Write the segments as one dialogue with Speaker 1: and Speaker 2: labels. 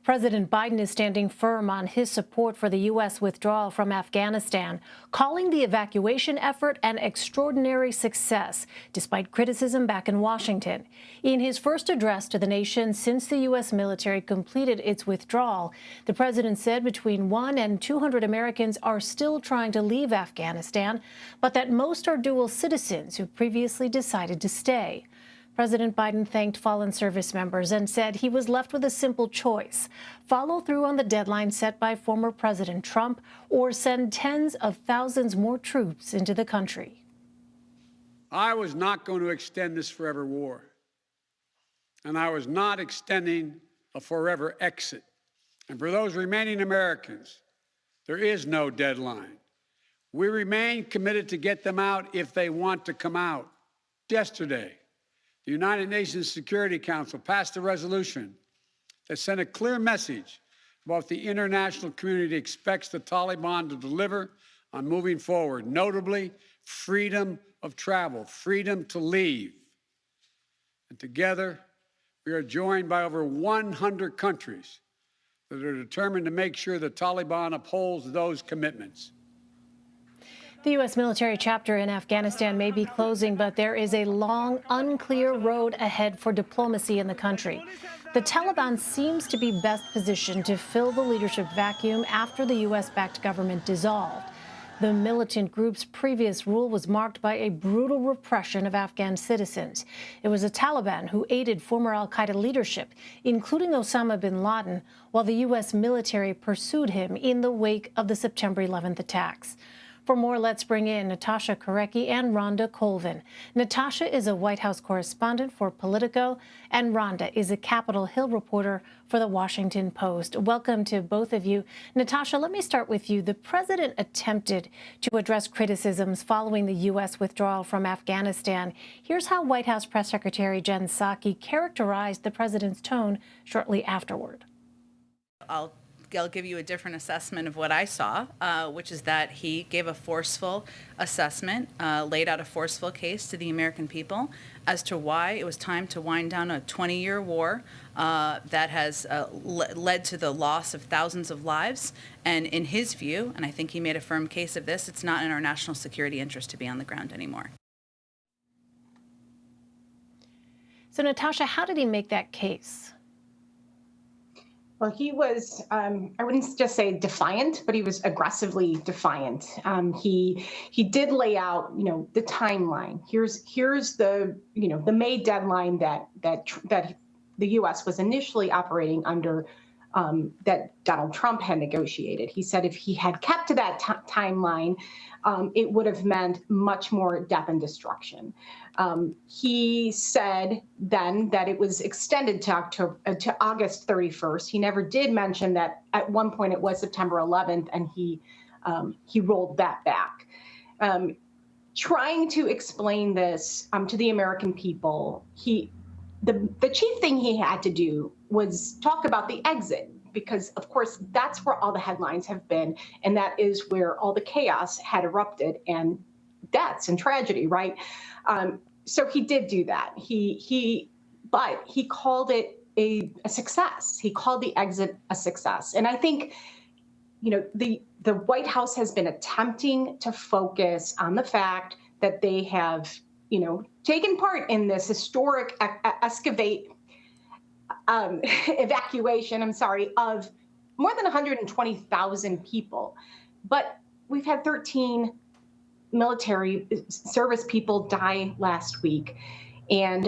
Speaker 1: President Biden is standing firm on his support for the U.S. withdrawal from Afghanistan, calling the evacuation effort an extraordinary success, despite criticism back in Washington. In his first address to the nation since the U.S. military completed its withdrawal, the president said between 100 and 200 Americans are still trying to leave Afghanistan, but that most are dual citizens who previously decided to stay. President Biden thanked fallen service members and said he was left with a simple choice: follow through on the deadline set by former President Trump or send tens of thousands more troops into the country.
Speaker 2: I was not going to extend this forever war, and I was not extending a forever exit. And for those remaining Americans, there is no deadline. We remain committed to get them out if they want to come out. Yesterday, the United Nations Security Council passed a resolution that sent a clear message about what the international community expects the Taliban to deliver on moving forward, notably freedom of travel, freedom to leave. And together, we are joined by over 100 countries that are determined to make sure the Taliban upholds those commitments.
Speaker 1: The U.S. military chapter in Afghanistan may be closing, but there is a long, unclear road ahead for diplomacy in the country. The Taliban seems to be best positioned to fill the leadership vacuum after the U.S.-backed government dissolved. The militant group's previous rule was marked by a brutal repression of Afghan citizens. It was the Taliban who aided former al-Qaeda leadership, including Osama bin Laden, while the U.S. military pursued him in the wake of the September 11th attacks. For more, let's bring in Natasha Korecki and Rhonda Colvin. Natasha is a White House correspondent for Politico, and Rhonda is a Capitol Hill reporter for The Washington Post. Welcome to both of you. Natasha, let me start with you. The president attempted to address criticisms following the U.S. withdrawal from Afghanistan. Here's how White House Press Secretary Jen Psaki characterized the president's tone shortly afterward.
Speaker 3: I'll give you a different assessment of what I saw, which is that he gave a forceful assessment, laid out a forceful case to the American people as to why it was time to wind down a 20-year war that has led to the loss of thousands of lives. And in his view, and I think he made a firm case of this, it's not in our national security interest to be on the ground anymore.
Speaker 1: So, Natasha, how did he make that case?
Speaker 4: Well, he was, I wouldn't just say defiant, but he was aggressively defiant. He did lay out, the timeline. Here's the, the May deadline that the U.S. was initially operating under, that Donald Trump had negotiated. He said if he had kept to that timeline, it would have meant much more death and destruction. He said then that it was extended to August 31st. He never did mention that at one point it was September 11th, and he rolled that back. Trying to explain this to the American people, the chief thing he had to do was talk about the exit, because, of course, that's where all the headlines have been, and that is where all the chaos had erupted and deaths and tragedy, right? So he did do that. But he called it a success. He called the exit a success. And I think, the White House has been attempting to focus on the fact that they have, taken part in this historic evacuation, of more than 120,000 people. But we've had 13 military service people die last week. And,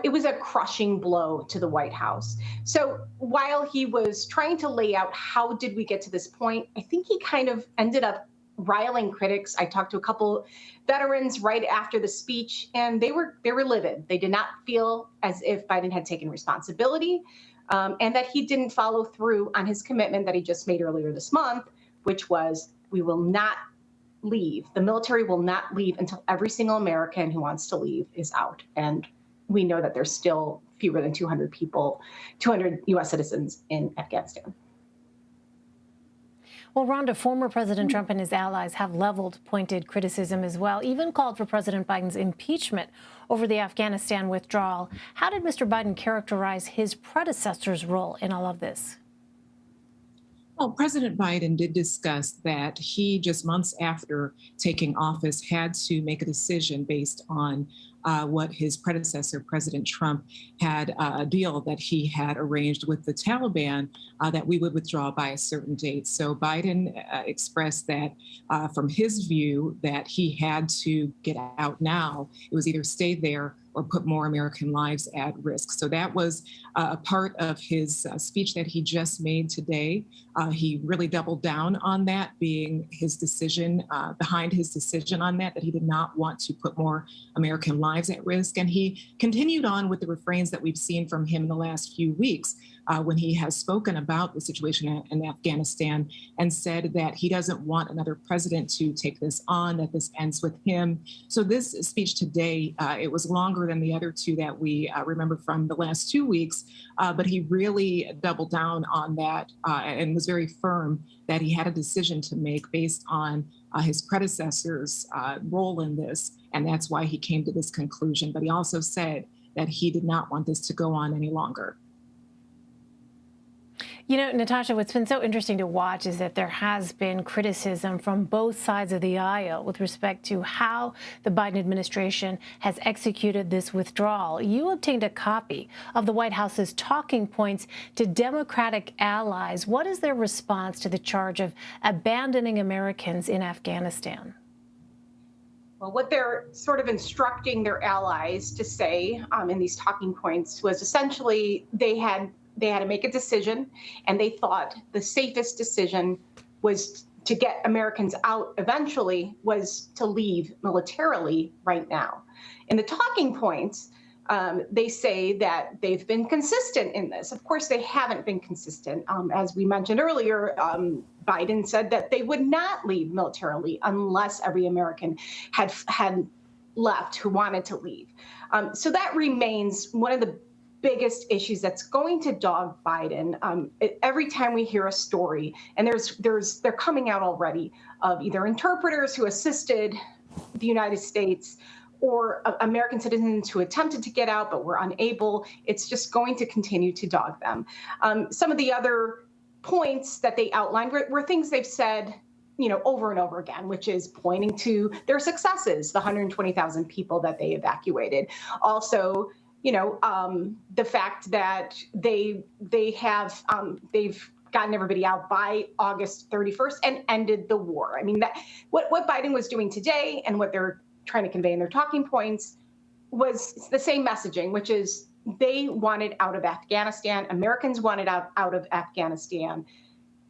Speaker 4: it was a crushing blow to the White House. So while he was trying to lay out how did we get to this point, I think he kind of ended up riling critics. I talked to a couple veterans right after the speech, and they were livid. They did not feel as if Biden had taken responsibility, and that he didn't follow through on his commitment that he just made earlier this month, which was we will not leave. The military will not leave until every single American who wants to leave is out. And we know that there's still fewer than 200 U.S. citizens in Afghanistan.
Speaker 1: Well, Rhonda, former President Trump and his allies have leveled pointed criticism as well, even called for President Biden's impeachment over the Afghanistan withdrawal. How did Mr. Biden characterize his predecessor's role in all of this?
Speaker 5: Well, President Biden did discuss that he, just months after taking office, had to make a decision based on what his predecessor, President Trump, had a deal that he had arranged with the Taliban that we would withdraw by a certain date. So Biden expressed that from his view that he had to get out now. It was either stay there or put more American lives at risk. So that was a part of his speech that he just made today. He really doubled down on that, being his decision, behind his decision on that he did not want to put more American lives at risk. And he continued on with the refrains that we've seen from him in the last few weeks when he has spoken about the situation in Afghanistan and said that he doesn't want another president to take this on, that this ends with him. So this speech today, it was longer than the other two that we remember from the last 2 weeks, but he really doubled down on that and was very firm that he had a decision to make based on his predecessor's role in this, and that's why he came to this conclusion. But he also said that he did not want this to go on any longer.
Speaker 1: You know, Natasha, what's been so interesting to watch is that there has been criticism from both sides of the aisle with respect to how the Biden administration has executed this withdrawal. You obtained a copy of the White House's talking points to Democratic allies. What is their response to the charge of abandoning Americans in Afghanistan?
Speaker 4: Well, what they're sort of instructing their allies to say in these talking points was essentially they had to make a decision, and they thought the safest decision was to get Americans out eventually was to leave militarily right now. In the talking points, they say that they've been consistent in this. Of course, they haven't been consistent. As we mentioned earlier, Biden said that they would not leave militarily unless every American had left who wanted to leave. So that remains one of the biggest issues that's going to dog Biden. Every time we hear a story, and they're coming out already of either interpreters who assisted the United States or American citizens who attempted to get out but were unable, it's just going to continue to dog them. Some of the other points that they outlined were things they've said, you know, over and over again, which is pointing to their successes, the 120,000 people that they evacuated. Also, you know, the fact that they've gotten everybody out by August 31st and ended the war. I mean, that what Biden was doing today and what they're trying to convey in their talking points was the same messaging, which is they wanted out of Afghanistan. Americans wanted out of Afghanistan.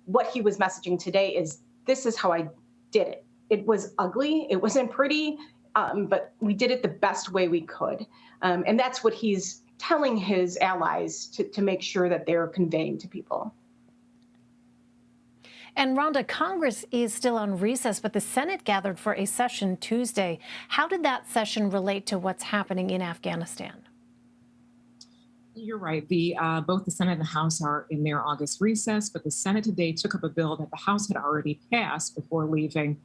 Speaker 4: What he was messaging today is, this is how I did it. It was ugly. It wasn't pretty. But we did it the best way we could. And that's what he's telling his allies to make sure that they're conveying to people.
Speaker 1: And Rhonda, Congress is still on recess, but the Senate gathered for a session Tuesday. How did that session relate to what's happening in Afghanistan?
Speaker 5: You're right. Both the Senate and the House are in their August recess, but the Senate today took up a bill that the House had already passed before leaving.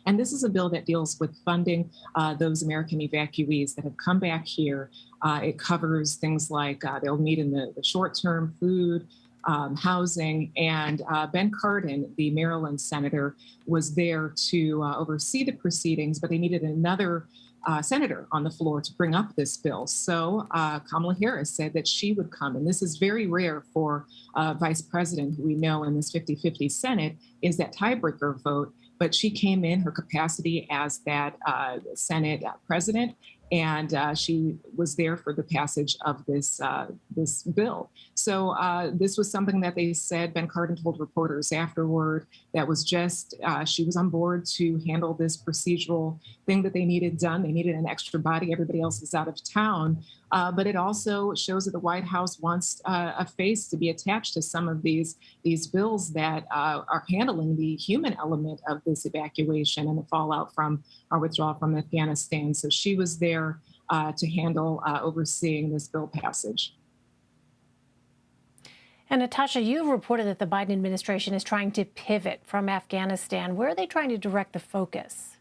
Speaker 5: And this is a bill that deals with funding those American evacuees that have come back here. It covers things like they'll need in the short term food, housing, and Ben Cardin, the Maryland senator, was there to oversee the proceedings, but they needed another senator on the floor to bring up this bill. So Kamala Harris said that she would come, and this is very rare for vice president, who we know in this 50-50 Senate is that tiebreaker vote. But she came in her capacity as that Senate president, and she was there for the passage of this bill. So this was something that they said, Ben Cardin told reporters afterward, that was just, she was on board to handle this procedural thing that they needed done. They needed an extra body. Everybody else is out of town. But it also shows that the White House wants a face to be attached to some of these bills that are handling the human element of this evacuation and the fallout from our withdrawal from Afghanistan. So she was there to handle overseeing this bill passage.
Speaker 1: And Natasha, you've reported that the Biden administration is trying to pivot from Afghanistan. Where are they trying to direct the focus?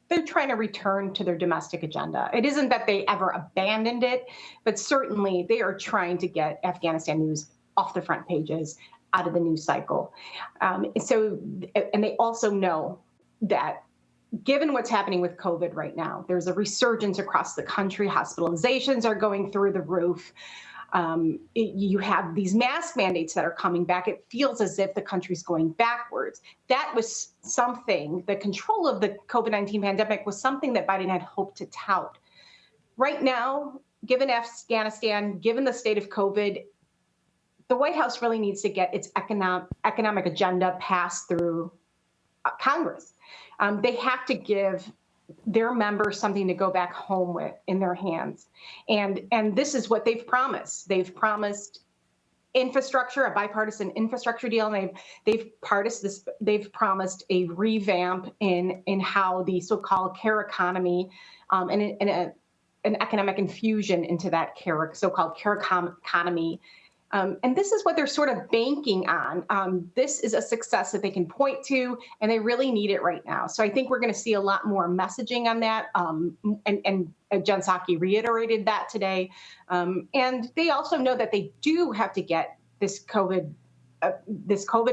Speaker 4: They're trying to return to their domestic agenda. It isn't that they ever abandoned it, but certainly they are trying to get Afghanistan news off the front pages, out of the news cycle. And they also know that given what's happening with COVID right now, there's a resurgence across the country. Hospitalizations are going through the roof. You have these mask mandates that are coming back. It feels as if the country's going backwards. That was something, the control of the COVID-19 pandemic was something that Biden had hoped to tout. Right now, given Afghanistan, given the state of COVID, the White House really needs to get its economic agenda passed through Congress. They have to give their members something to go back home with in their hands. And this is what they've promised. They've promised infrastructure, a bipartisan infrastructure deal, and they've promised a revamp in how the so-called care economy and an economic infusion into that so-called care economy. And this is what they're sort of banking on. This is a success that they can point to, and they really need it right now. So I think we're going to see a lot more messaging on that. And Jen Psaki reiterated that today. And they also know that they do have to get this COVID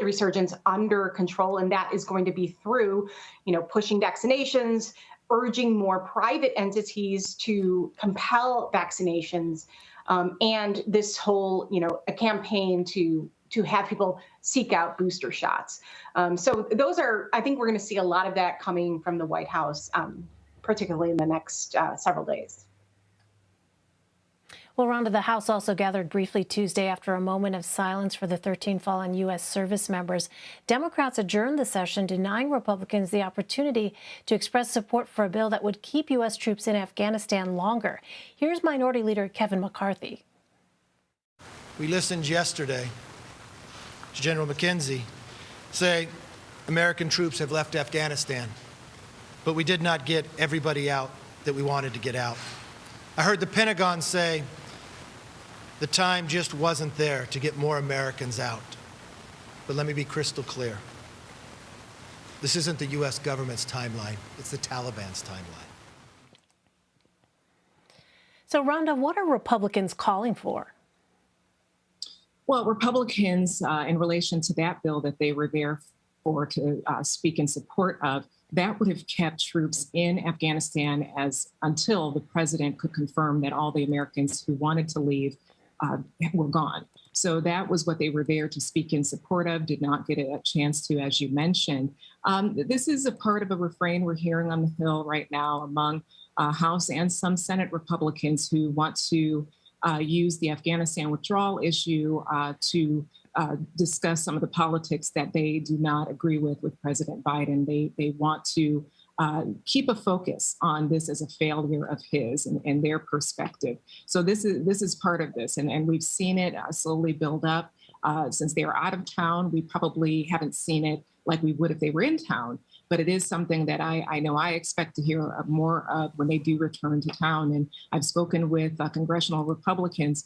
Speaker 4: resurgence under control, and that is going to be through, pushing vaccinations, urging more private entities to compel vaccinations. And this whole, a campaign to have people seek out booster shots. So I think we're going to see a lot of that coming from the White House, particularly in the next several days.
Speaker 1: Well, Rhonda, the House also gathered briefly Tuesday after a moment of silence for the 13 fallen U.S. service members. Democrats adjourned the session, denying Republicans the opportunity to express support for a bill that would keep U.S. troops in Afghanistan longer. Here's Minority Leader Kevin McCarthy.
Speaker 6: We listened yesterday to General McKenzie say American troops have left Afghanistan, but we did not get everybody out that we wanted to get out. I heard the Pentagon say the time just wasn't there to get more Americans out. But let me be crystal clear. This isn't the U.S. government's timeline. It's the Taliban's timeline.
Speaker 1: So, Rhonda, what are Republicans calling for?
Speaker 5: Well, Republicans, in relation to that bill that they were there for to speak in support of, that would have kept troops in Afghanistan until the president could confirm that all the Americans who wanted to leave were gone. So that was what they were there to speak in support of, did not get a chance to, as you mentioned. This is a part of a refrain we're hearing on the Hill right now among House and some Senate Republicans who want to use the Afghanistan withdrawal issue to discuss some of the politics that they do not agree with President Biden. They want to keep a focus on this as a failure of his and their perspective. So this is part of this, and we've seen it slowly build up. Since they are out of town, we probably haven't seen it like we would if they were in town. But it is something that I know I expect to hear more of when they do return to town. And I've spoken with congressional Republicans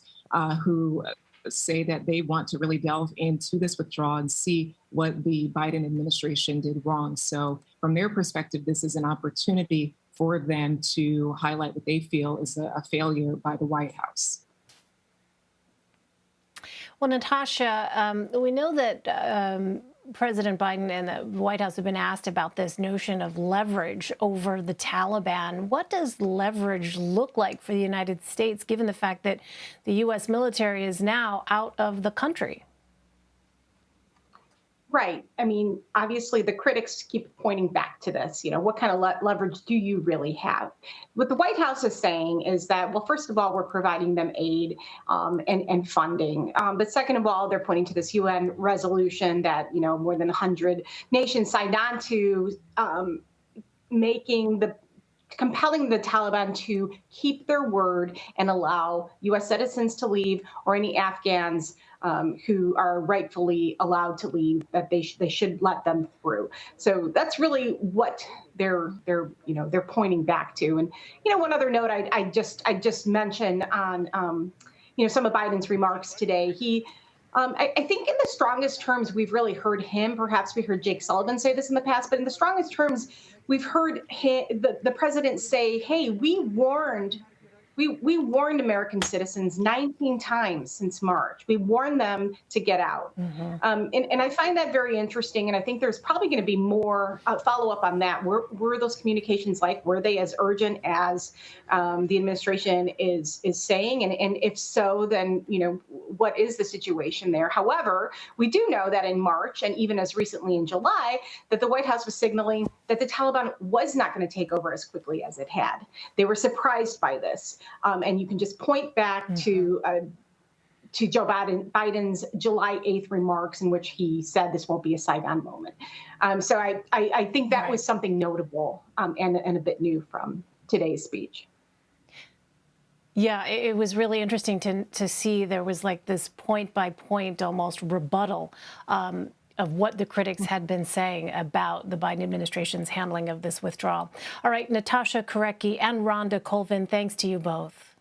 Speaker 5: who say that they want to really delve into this withdrawal and see what the Biden administration did wrong. So from their perspective, this is an opportunity for them to highlight what they feel is a failure by the White House.
Speaker 1: Well, Natasha, we know that President Biden and the White House have been asked about this notion of leverage over the Taliban. What does leverage look like for the United States, given the fact that the U.S. military is now out of the country?
Speaker 4: Right. I mean, obviously, the critics keep pointing back to this. What kind of leverage do you really have? What the White House is saying is that, well, first of all, we're providing them aid and funding. But second of all, they're pointing to this UN resolution that, more than 100 nations signed on to, compelling the Taliban to keep their word and allow U.S. citizens to leave, or any Afghans who are rightfully allowed to leave, that they should let them through. So that's really what they're pointing back to. And one other note I just mentioned on some of Biden's remarks today. He I think in the strongest terms we've really heard him. Perhaps we heard Jake Sullivan say this in the past, but in the strongest terms we've heard the president say, "Hey, we warned we warned American citizens 19 times since March. We warned them to get out. And I find that very interesting. And I think there's probably going to be more follow up on that. Were those communications like? Were they as urgent as the administration is saying? And if so, then, you know, what is the situation there? However, we do know that in March and even as recently in July, that the White House was signaling that the Taliban was not going to take over as quickly as it had. They were surprised by this. And you can just point back to Joe Biden's July 8th remarks in which he said this won't be a Saigon moment. So I think that was something notable and a bit new from today's speech.
Speaker 1: Yeah, it was really interesting to see there was like this point by point almost rebuttal of what the critics had been saying about the Biden administration's handling of this withdrawal. All right, Natasha, Korecki, and Rhonda Colvin, thanks to you both.